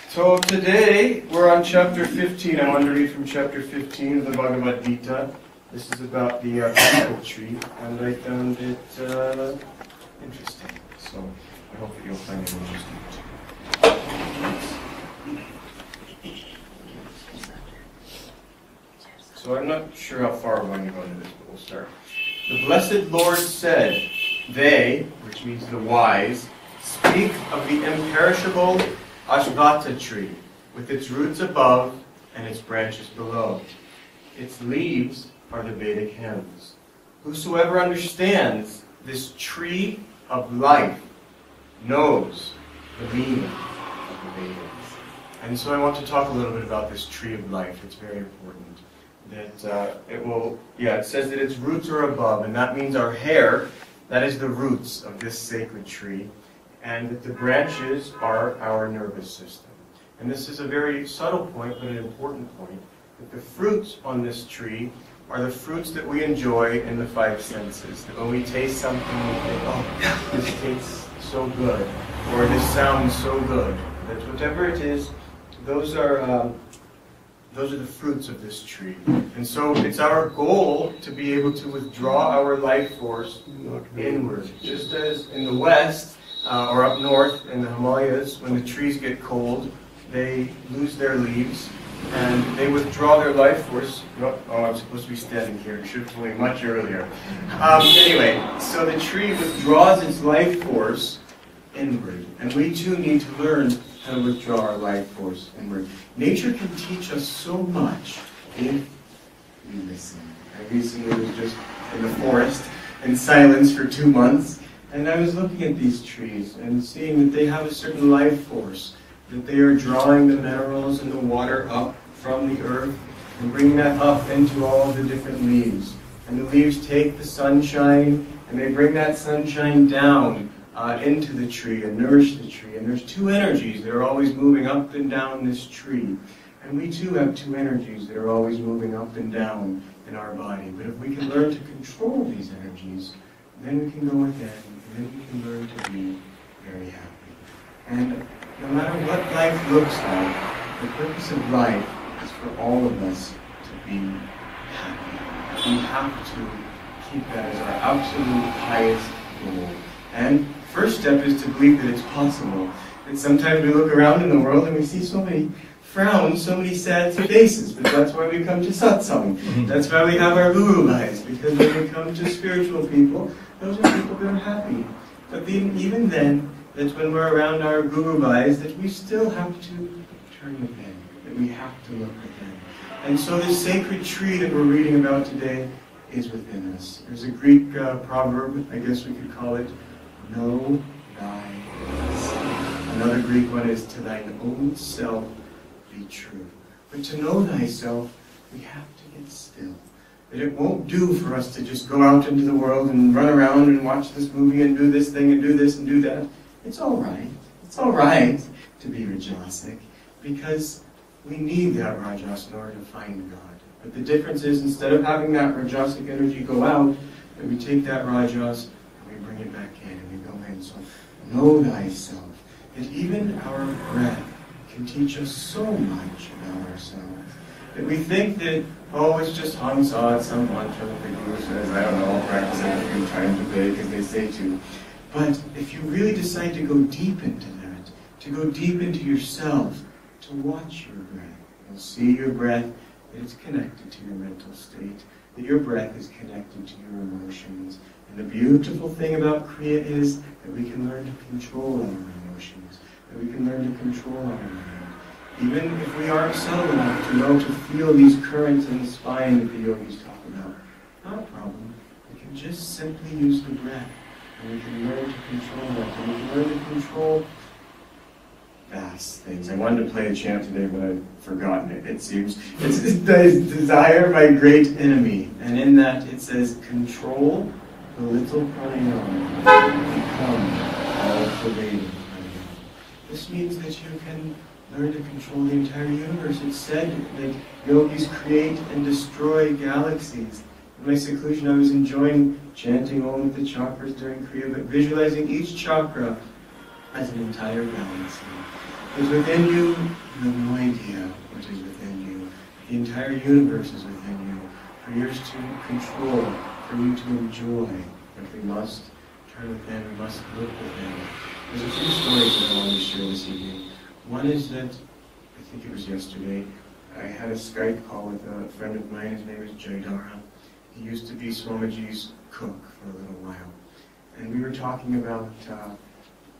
So today we're on chapter 15. I want to read from chapter 15 of the Bhagavad Gita. This is about the apple tree, and I found it interesting. So I hope that you'll find it interesting too. So I'm not sure how far we're going to go into this, but we'll start. The blessed Lord said, "They," which means the wise, "speak of the imperishable Ashvata tree, with its roots above and its branches below. Its leaves are the Vedic hymns. Whosoever understands this tree of life knows the meaning of the Vedas." And so I want to talk a little bit about this tree of life. It's very important. That it says that its roots are above, and that means our hair, that is the roots of this sacred tree, and that the branches are our nervous system. And this is a very subtle point, but an important point, that the fruits on this tree are the fruits that we enjoy in the five senses. That when we taste something, we think, "Oh, this tastes so good," or "this sounds so good." That whatever it is, those are the fruits of this tree. And so it's our goal to be able to withdraw our life force inward. Just as in the West, or up north in the Himalayas, when the trees get cold, they lose their leaves and they withdraw their life force. Oh, I'm supposed to be standing here. It should have told me much earlier. Anyway, so the tree withdraws its life force inward. And we too need to learn how to withdraw our life force inward. Nature can teach us so much if we listen. I recently was just in the forest in silence for 2 months, and I was looking at these trees and seeing that they have a certain life force, that they are drawing the minerals and the water up from the earth and bringing that up into all the different leaves. And the leaves take the sunshine and they bring that sunshine down into the tree and nourish the tree. And there's two energies that are always moving up and down this tree. And we too have two energies that are always moving up and down in our body. But if we can learn to control these energies, then we can go within, and then we can learn to be very happy. And no matter what life looks like, the purpose of life is for all of us to be happy. We have to keep that as our absolute highest goal. And first step is to believe that it's possible. And sometimes we look around in the world and we see so many frowns, so many sad faces, but that's why we come to satsang. That's why we have our guru eyes, because when we come to spiritual people, those are people that are happy. But even then, that's when we're around our guru eyes, that we still have to turn within, that we have to look within. And so this sacred tree that we're reading about today is within us. There's a Greek proverb, I guess we could call it, "Know thyself." Another Greek one is, "To thine own self be true." But to know thyself, we have to get still. That it won't do for us to just go out into the world and run around and watch this movie and do this thing and do this and do that. It's all right. It's all right to be rajasic, because we need that rajas in order to find God. But the difference is, instead of having that rajasic energy go out, that we take that rajas and we bring it back in and we go in. So know thyself. That even our breath can teach us so much about ourselves. That we think that, oh, it's just Hamsa, it's some mantra that the Guru says, I don't know, I'll practice it a few times a day because they say to. But if you really decide to go deep into that, to go deep into yourself, to watch your breath, you'll see your breath, that it's connected to your mental state, that your breath is connected to your emotions. And the beautiful thing about Kriya is that we can learn to control our emotions, that we can learn to control our mind. Even if we aren't subtle enough to know to feel these currents in the spine that the yogis talk about, not a problem. We can just simply use the breath, and we can learn to control that, and we can learn to control vast things. I wanted to play a chant today, but I've forgotten it, it seems. It's desire my great enemy, and in that it says, control the little pranayama, become all-pervading pranayama. This means that you can learn to control the entire universe. It's said that yogis create and destroy galaxies. In my seclusion, I was enjoying chanting Om with the chakras during Kriya, but visualizing each chakra as an entire galaxy. It's within you. You have no idea what is within you. The entire universe is within you. For yours to control, for you to enjoy. But we must turn within, we must look within. There's a few stories that I want to share this evening. One is that, I think it was yesterday, I had a Skype call with a friend of mine. His name is Jaidara. He used to be Swamiji's cook for a little while. And we were talking about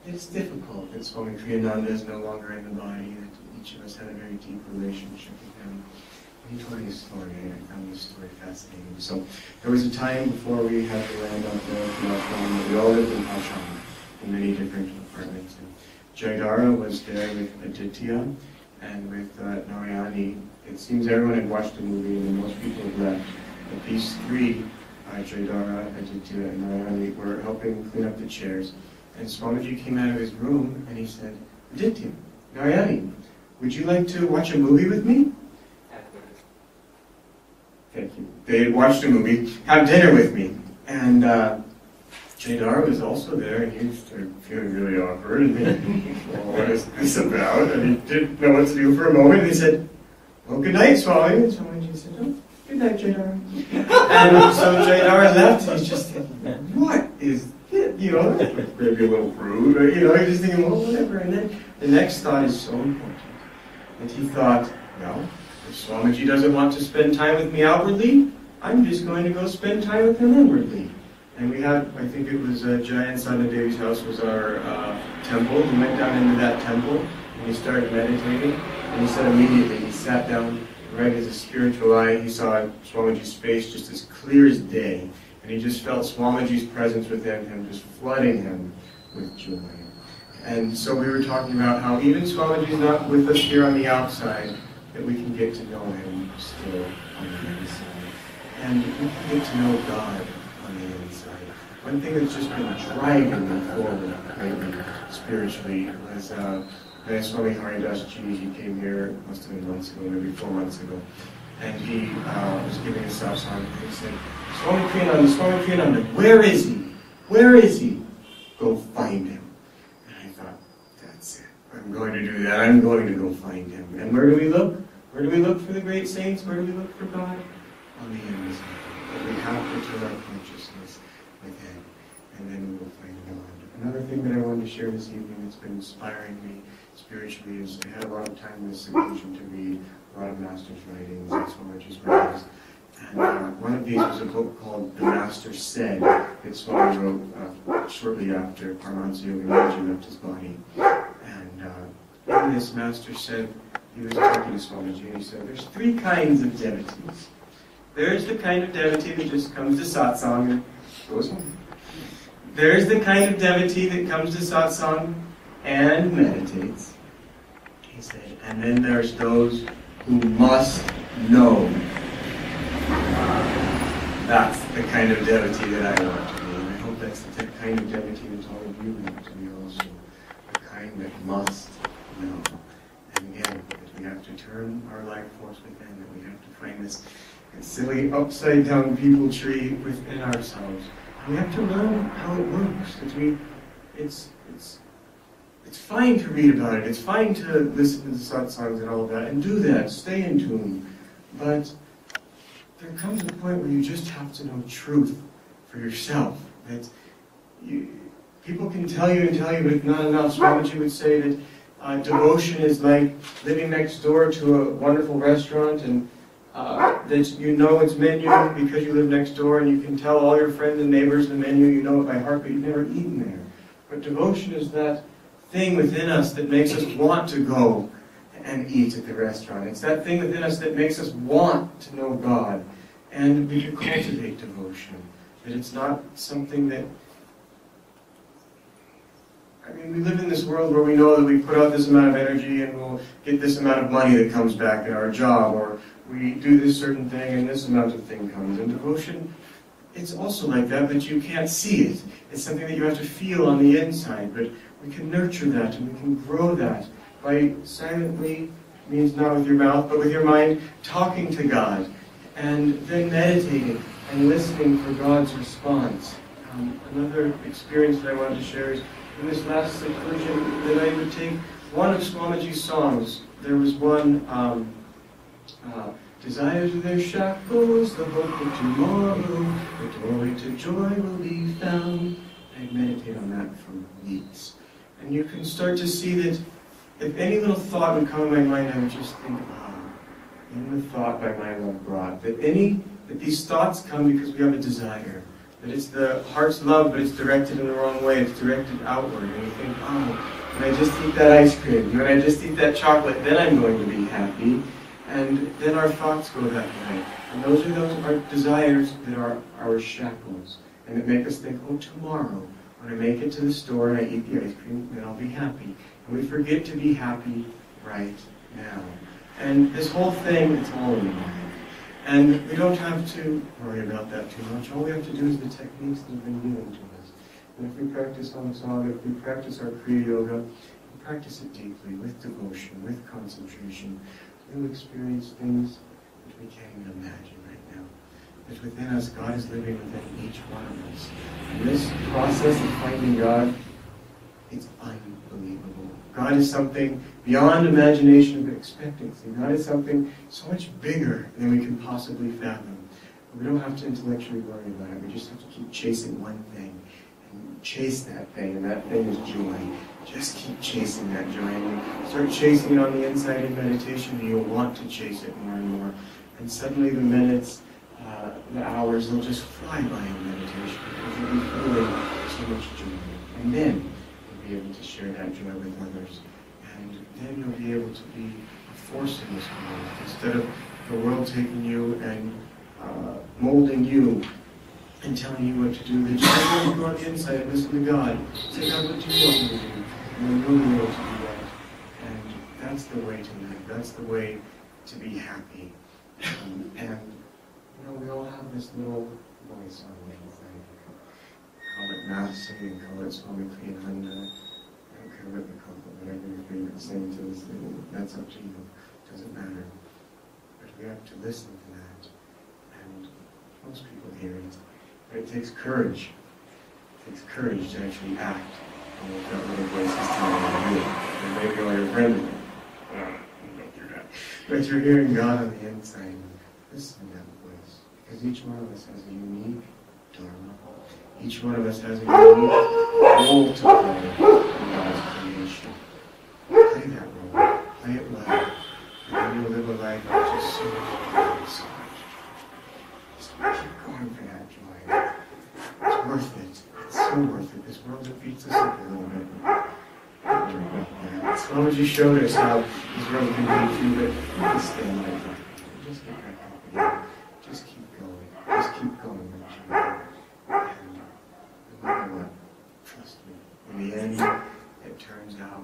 it's difficult that Swami Kriyananda is no longer in the body, that each of us had a very deep relationship with him. And he told me a story, and I found this story fascinating. So there was a time before we had to land up there in Ashram. We all lived in Ashram, in many different apartments. And Jaidara was there with Aditya and with Narayani. It seems everyone had watched the movie, and most people had left. But these three, Jaidara, Aditya, and Narayani, were helping clean up the chairs. And Swamiji came out of his room and he said, Aditya, Narayani, would you like to watch a movie with me? Thank you. They had watched a movie, have dinner with me. And Jaidara was also there, and he started feeling really awkward. And well, what is this about? And he didn't know what to do for a moment. And he said, well, good night, Swami. And Swamiji said, oh, good night, Jaidara. And so Jaidara left, and he's just thinking, what is this? You know, maybe a little rude, or, you know, he's just thinking, well, whatever. And then the next thought is so important. And he thought, well, if Swamiji doesn't want to spend time with me outwardly, I'm just going to go spend time with him inwardly. And we had, I think it was Jai and Sadhana Devi's house was our temple. He went down into that temple, and he started meditating. And he said immediately, he sat down, right as a spiritual eye, he saw Swamiji's face just as clear as day. And he just felt Swamiji's presence within him, just flooding him with joy. And so we were talking about how even Swamiji's not with us here on the outside, that we can get to know him still on the inside. And we can get to know God on the inside. One thing that's just been driving me forward lately, spiritually, was Swami Haridas Ji. He came here, must have been months ago, maybe 4 months ago. And he was giving a satsang, and he said, Swami Kriyananda, where is he? Where is he? Go find him. And I thought, that's it. I'm going to do that. I'm going to go find him. And where do we look? Where do we look for the great saints? Where do we look for God? On the inside. But we have to turn our consciousness within, and then we will find God. Another thing that I wanted to share this evening that's been inspiring me spiritually is I had a lot of time in this seclusion to read a lot of Master's writings and Swamiji's writings. And one of these was a book called The Master Said that Swami wrote shortly after Paramahansa Yogananda left his body. And in this Master said, he was talking to Swamiji, and he said, there's 3 kinds of devotees. There's the kind of devotee that just comes to satsang and goes home. There's the kind of devotee that comes to satsang and meditates, he said. And then there's those who must know. That's the kind of devotee that I want to be. And I hope that's the kind of devotee that all of you want to be also. The kind that must know. And again, we have to turn our life force within, and we have to find this silly upside-down people tree within ourselves. And we have to learn how it works. It's fine to read about it. It's fine to listen to the satsangs and all of that, and do that. Stay in tune. But there comes a point where you just have to know truth for yourself. That people can tell you, but if not enough. Swamiji would say that devotion is like living next door to a wonderful restaurant, and that you know its menu because you live next door, and you can tell all your friends and neighbors the menu, you know it by heart, but you've never eaten there. But devotion is that thing within us that makes us want to go and eat at the restaurant. It's that thing within us that makes us want to know God. And we can cultivate devotion. That it's not something that... I mean, we live in this world where we know that we put out this amount of energy and we'll get this amount of money that comes back in our job, or we do this certain thing and this amount of thing comes. And devotion, it's also like that, but you can't see it. It's something that you have to feel on the inside, but we can nurture that and we can grow that by silently, means not with your mouth, but with your mind, talking to God, and then meditating and listening for God's response. Another experience that I wanted to share is in this last seclusion that I would take one of Swamiji's songs, there was one, desires are their shackles, the hope of tomorrow, the doorway to joy will be found. I meditate on that for weeks. And you can start to see that if any little thought would come in my mind, I would just think, in the thought by my love brought. That these thoughts come because we have a desire. That it's the heart's love, but it's directed in the wrong way. It's directed outward. And you think, when I just eat that ice cream, when I just eat that chocolate, then I'm going to be happy. And then our thoughts go that way. And those are our desires that are our shackles. And that make us think, tomorrow, when I make it to the store and I eat the ice cream, then I'll be happy. And we forget to be happy right now. And this whole thing, it's all in the mind. And we don't have to worry about that too much. All we have to do is the techniques that have been given to us. And if we practice Hamsaga, if we practice our Kriya Yoga, we practice it deeply, with devotion, with concentration, we'll experience things that we can't even imagine right now. That within us, God is living within each one of us. And this process of finding God, it's unbelievable. God is something beyond imagination and expectancy. God is something so much bigger than we can possibly fathom. We don't have to intellectually worry about it. We just have to keep chasing one thing. And chase that thing, and that thing is joy. Just keep chasing that joy. And you start chasing it on the inside in meditation, and you'll want to chase it more and more. And suddenly the minutes, the hours, they'll just fly by in meditation because you'll be feeling so much joy. And then be able to share that joy with others. And then you'll be able to be a force in this world. Instead of the world taking you and molding you and telling you what to do, that you go on the inside and listen to God. Say, God, what do you want me to do? And then you'll be able to do that. And that's the way to live. That's the way to be happy. And we all have this little voice on the inside. Call it Nasi, call it Swami Kriyananda. I don't care what you call it, whatever your favorite saying to this thing, that's up to you. It doesn't matter. But we have to listen to that. And most people hear it. But it takes courage. It takes courage to actually act on what that little voice is telling you to do. And maybe all your friends don't do that. But you're hearing God on the inside. Listen to that voice. Because each one of us has a unique dharma. Each one of us has a unique role to play in God's creation. Play that role. Play it well. And then you'll live a life of just so much joy, so much joy. Just keep going for that joy. It's worth it. It's so worth it. This world that beats us up a little bit. Don't worry about that. Swamiji showed us how this world can beat you, but just stay like that. Just get back up again. Just keep going. Just keep going with joy. No matter what, trust me, in the end, it turns out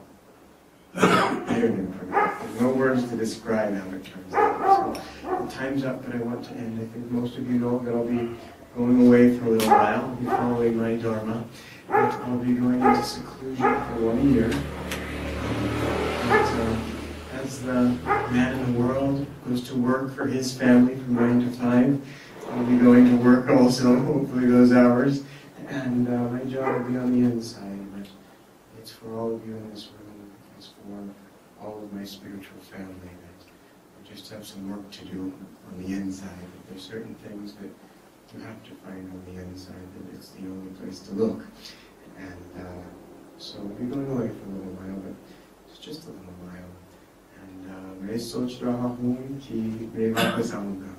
better than perfect. There's no words to describe how it turns out. So the time's up, but I want to end. I think most of you know that I'll be going away for a little while. I'll be following my dharma. But I'll be going into seclusion for 1 year. As the man in the world goes to work for his family from 9 to 5, I'll be going to work also, hopefully those hours. And my job will be on the inside, but it's for all of you in this room. It's for all of my spiritual family that we just have some work to do on the inside. But there's certain things that you have to find on the inside, that it's the only place to look. And so we'll be going away for a little while, but it's just a little while. And मैं सोच रहा हूँ कि मैं वापस आऊँगा.